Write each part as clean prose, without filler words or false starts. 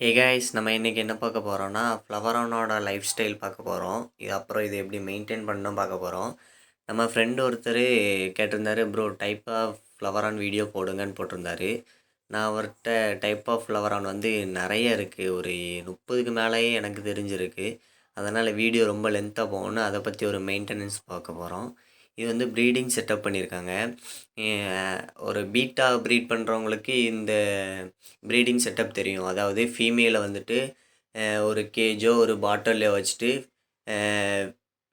Hey guys நம்ம இன்றைக்கி என்ன பார்க்க போகிறோம்னா ஃப்ளவரானோட லைஃப் ஸ்டைல் பார்க்க போகிறோம். இது எப்படி மெயின்டைன் பண்ணணும் பார்க்க போகிறோம். நம்ம ஃப்ரெண்டு ஒருத்தர் கேட்டிருந்தாரு, ப்ரோ டைப் ஆஃப் ஃப்ளவரான் வீடியோ போடுங்கன்னு போட்டிருந்தாரு. நான் அவர்கிட்ட டைப் ஆஃப் ஃப்ளவரான் வந்து நிறைய இருக்குது, ஒரு 30க்கு மேலேயே எனக்கு தெரிஞ்சிருக்கு. அதனால் வீடியோ ரொம்ப லென்த்தாக போகணுன்னு அதை பற்றி ஒரு மெயின்டெனன்ஸ் பார்க்க போகிறோம். இது வந்து ப்ரீடிங் செட்டப் பண்ணியிருக்காங்க. ஒரு பீட்டா ப்ரீட் பண்ணுறவங்களுக்கு இந்த ப்ரீடிங் செட்டப் தெரியும். அதாவது ஃபீமேலை வந்துட்டு ஒரு கேஜோ ஒரு பாட்டிலில் வச்சுட்டு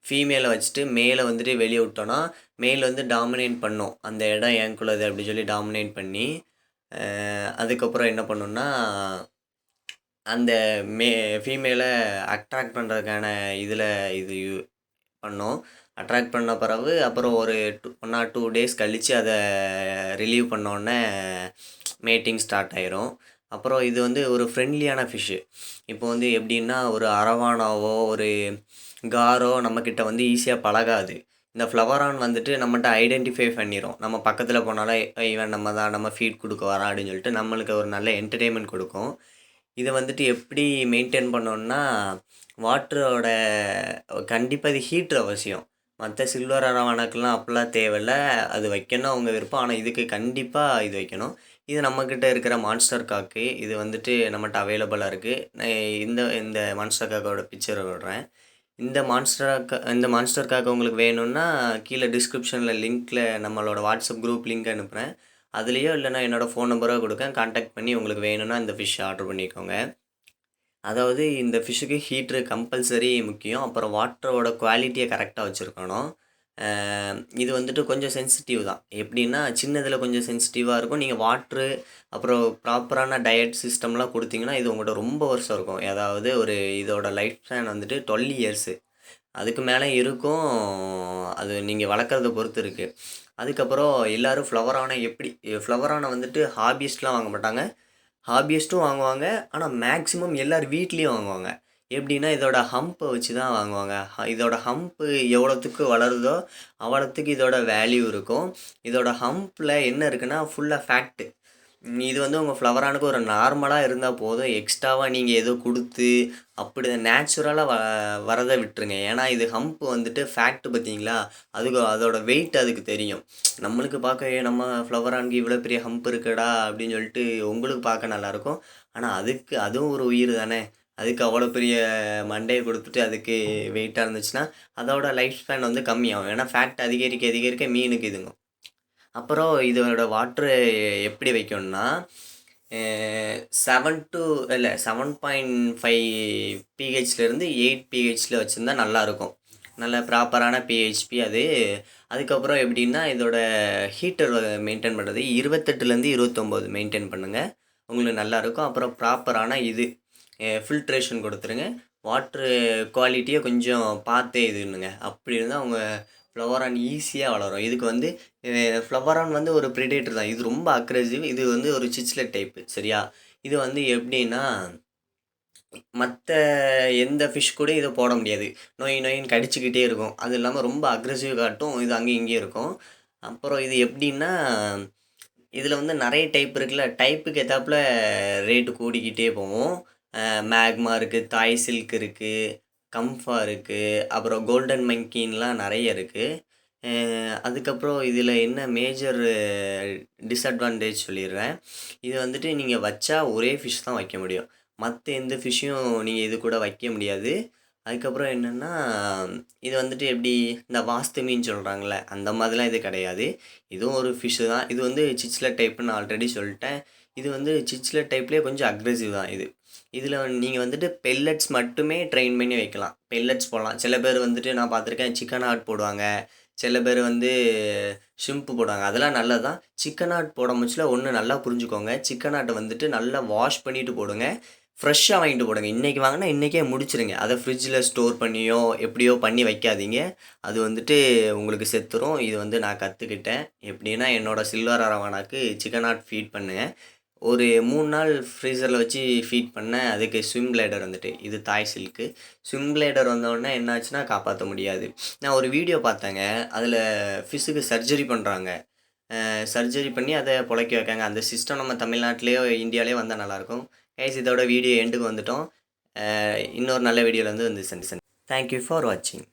ஃபீமேலை வச்சுட்டு மேலே வந்துட்டு வெளியே விட்டோன்னா மேல் வந்து டாமினேட் பண்ணும், அந்த இடம் ஏங்குள்ளது அப்படி சொல்லி டாமினேட் பண்ணி அதுக்கப்புறம் என்ன பண்ணுன்னா அந்த ஃபீமேலை அட்ராக்ட் பண்ணுறதுக்கான இதில் இது பண்ணோம். அட்ராக்ட் பண்ண பிறகு அப்புறம் ஒரு 1 ஆர் 2 டேஸ் கழித்து அதை ரிலீவ் பண்ணோடனே மேட்டிங் ஸ்டார்ட் ஆயிரும். அப்புறம் இது வந்து ஒரு ஃப்ரெண்ட்லியான ஃபிஷ்ஷு. இப்போ வந்து எப்படின்னா ஒரு அரவானாவோ ஒரு காரோ நம்மக்கிட்ட வந்து ஈஸியாக பழகாது. இந்த ஃப்ளவரான் வந்துட்டு நம்மகிட்ட ஐடென்டிஃபை பண்ணிடும். நம்ம பக்கத்தில் போனாலே இவன் நம்ம தான், நம்ம ஃபீட் கொடுக்க வரான் அப்படின்னு சொல்லிட்டு நம்மளுக்கு ஒரு நல்ல என்டர்டெயின்மெண்ட் கொடுக்கும். இதை வந்துட்டு எப்படி மெயின்டைன் பண்ணோன்னா வாட்டரோட கண்டிப்பாக இது ஹீட்ரு அவசியம். மற்ற சில்வர் அரவானாக்கெலாம் அப்படிலாம் தேவையில்ல, அது வைக்கணும் அவங்க விருப்பம். ஆனால் இதுக்கு கண்டிப்பாக இது வைக்கணும். இது நம்மக்கிட்ட இருக்கிற மான்ஸ்டர் காக்கு. இது வந்துட்டு நம்மகிட்ட அவைலபிளாக இருக்குது. நான் இந்த இந்த மான்ஸ்டர் காக்கோட பிக்சரை விடுறேன். இந்த மான்ஸ்டர் காக்கு உங்களுக்கு வேணும்னா கீழே டிஸ்கிரிப்ஷனில் லிங்க்கில் நம்மளோட வாட்ஸ்அப் குரூப் லிங்க் அனுப்புகிறேன். அதுலேயோ இல்லைனா என்னோடய ஃபோன் நம்பரோ கொடுக்கேன். கான்டாக்ட் பண்ணி உங்களுக்கு வேணும்னா இந்த ஃபிஷ் ஆர்டர் பண்ணிக்கோங்க. அதாவது இந்த ஃபிஷ்ஷுக்கு ஹீட்ரு கம்பல்சரி முக்கியம். அப்புறம் வாட்டரோட குவாலிட்டியை கரெக்டாக வச்சுருக்கணும். இது வந்துட்டு கொஞ்சம் சென்சிட்டிவ் தான். எப்படின்னா சின்னதில் கொஞ்சம் சென்சிட்டிவாக இருக்கும். நீங்கள் வாட்ரு அப்புறம் ப்ராப்பரான டயட் சிஸ்டம்லாம் கொடுத்தீங்கன்னா இது உங்கள்கிட்ட ரொம்ப வருஷம் இருக்கும். அதாவது இதோட லைஃப் ஸ்பேன் வந்துட்டு 12 இயர்ஸு அதுக்கு மேலே இருக்கும். அது நீங்கள் வளர்க்குறத பொறுத்து இருக்குது. அதுக்கப்புறம் எல்லோரும் ஃப்ளவரானை வந்துட்டு ஹாபிஸ்ட்லாம் வாங்க மாட்டாங்க, ஹாபியஸ்ட்டும் வாங்குவாங்க. ஆனால் மேக்ஸிமம் எல்லோரும் வீட்லேயும் வாங்குவாங்க. எப்படின்னா இதோட ஹம்பை வச்சு தான் வாங்குவாங்க. இதோட ஹம்ப்பு எவ்வளோத்துக்கு வளருதோ அவ்வளோத்துக்கு இதோட வேல்யூ இருக்கும். இதோட ஹம்பில் என்ன இருக்குன்னா ஃபுல்லாக ஃபேக்ட்டு. இது வந்து உங்கள் ஃப்ளவரானுக்கு ஒரு நார்மலாக இருந்தால் போதும். எக்ஸ்ட்ராவாக நீங்கள் ஏதோ கொடுத்து அப்படி நேச்சுரலாக வரதை விட்டுருங்க. ஏன்னா இது ஹம்ப் வந்துட்டு ஃபேக்ட்டு பார்த்தீங்களா, அதோட வெயிட் அதுக்கு தெரியும். நம்மளுக்கு பார்க்க நம்ம ஃப்ளவரானுக்கு இவ்வளோ பெரிய ஹம்ப் இருக்குடா அப்படின்னு சொல்லிட்டு உங்களுக்கு பார்க்க நல்லாயிருக்கும். ஆனால் அதுவும் ஒரு உயிர் தானே. அதுக்கு அவ்வளோ பெரிய மண்டையை கொடுத்துட்டு அதுக்கு வெயிட்டாக இருந்துச்சுன்னா அதோட லைஃப் ஸ்பேன் வந்து கம்மியாகும். ஏன்னா ஃபேக்ட் அதிகரிக்க மீனுக்கு இதுங்க. அப்புறம் இதோட வாட்ரு எப்படி வைக்கணும்னா 7.5 pHலேருந்து 8 pHல வச்சுருந்தா நல்லாயிருக்கும். நல்ல ப்ராப்பரான பிஹெச்பி அது. அதுக்கப்புறம் எப்படின்னா இதோட ஹீட்டர் மெயின்டைன் பண்ணுறது 28லேருந்து 29 மெயின்டைன் பண்ணுங்கள், உங்களுக்கு நல்லாயிருக்கும். அப்புறம் ப்ராப்பரான ஃபில்ட்ரேஷன் கொடுத்துருங்க. வாட்ரு குவாலிட்டியை கொஞ்சம் பார்த்தே இதுன்னுங்க. அப்படி இருந்தால் அவங்க ஃப்ளவரான் ஈஸியாக வளரும். இதுக்கு வந்து ஃப்ளவரான் வந்து ஒரு ப்ரிடேட்டர் தான். இது ரொம்ப அக்ரெசிவ். இது வந்து ஒரு சிச்லெட் டைப்பு, சரியா. இது வந்து எப்படின்னா மற்ற எந்த ஃபிஷ் கூட இதை போட முடியாது. நொயின்னு கடிச்சிக்கிட்டே இருக்கும். அது இல்லாமல் ரொம்ப அக்ரெசிவ் காட்டும். இது அங்கேயும் இங்கேயும் இருக்கும். அப்புறம் இது எப்படின்னா இதில் வந்து நிறைய டைப் இருக்குல்ல, டைப்புக்கு ஏற்றாப்புல ரேட்டு கூடிக்கிட்டே போகும். மேக்மா இருக்குது, தாய் சில்க் இருக்குது, கம்ஃபா இருக்குது, அப்புறம் கோல்டன் மங்கின்லாம் நிறைய இருக்குது. அதுக்கப்புறம் இதில் என்ன மேஜர் டிஸ்அட்வான்டேஜ் சொல்லிடுறேன். இது வந்துட்டு நீங்கள் வச்சா ஒரே ஃபிஷ் தான் வைக்க முடியும். மற்ற எந்த ஃபிஷ்ஷையும் நீங்கள் இது கூட வைக்க முடியாது. அதுக்கப்புறம் என்னென்னா இது வந்துட்டு எப்படி இந்த வாஸ்து மீன் சொல்கிறாங்களே அந்த மாதிரிலாம் இது கிடையாது. இதுவும் ஒரு ஃபிஷ்ஷு தான். இது வந்து சிச்லெட் டைப்புன்னு ஆல்ரெடி சொல்லிட்டேன். இது வந்து சிச்லெட் டைப்லேயே கொஞ்சம் அக்ரெசிவ் தான் இது. இதில் நீங்கள் வந்துட்டு பெல்லட்ஸ் மட்டுமே ட்ரெயின் பண்ணி வைக்கலாம். பெல்லட்ஸ் போடலாம். சில பேர் வந்துட்டு நான் பார்த்துருக்கேன் சிக்கன் ஆட் போடுவாங்க, சில பேர் வந்து ஷிம்ப்பு போடுவாங்க. அதெல்லாம் நல்லது தான். சிக்கன் ஆட் போட முச்சில் ஒன்று நல்லா புரிஞ்சுக்கோங்க. சிக்கன் ஆட்டை வந்துட்டு நல்லா வாஷ் பண்ணிவிட்டு போடுங்க. ஃப்ரெஷ்ஷாக வாங்கிட்டு போடுங்க. இன்றைக்கி வாங்கினா இன்றைக்கே முடிச்சிருங்க. அதை ஃப்ரிட்ஜில் ஸ்டோர் பண்ணியோ எப்படியோ பண்ணி வைக்காதீங்க. அது வந்துட்டு உங்களுக்கு செத்துரும். இது வந்து நான் கற்றுக்கிட்டேன். எப்படின்னா என்னோடய சில்வர் அரவானாக்கு சிக்கன் ஆட் ஃபீட் பண்ணுவேன். ஒரு 3 நாள் ஃப்ரீசரில் வச்சு ஃபீட் பண்ணேன். அதுக்கு ஸ்விம் கிளைடர் வந்துட்டு இது தாய் சில்க்கு. ஸ்விம் கிளைடர் வந்தோடனே என்னாச்சுன்னா காப்பாற்ற முடியாது. நான் ஒரு வீடியோ பார்த்தேங்க. அதில் ஃபிஷ்ஷுக்கு சர்ஜரி பண்ணுறாங்க. சர்ஜரி பண்ணி அதை பிழைக்க வைக்காங்க. அந்த சிஸ்டம் நம்ம தமிழ்நாட்டிலேயோ இந்தியாவிலேயோ வந்தால் நல்லாயிருக்கும். கைஸ் இதோட வீடியோ எண்டுக்கு வந்துட்டோம். இன்னொரு நல்ல வீடியோவில் வந்து சந்தி தேங்க்யூ ஃபார் வாட்சிங்.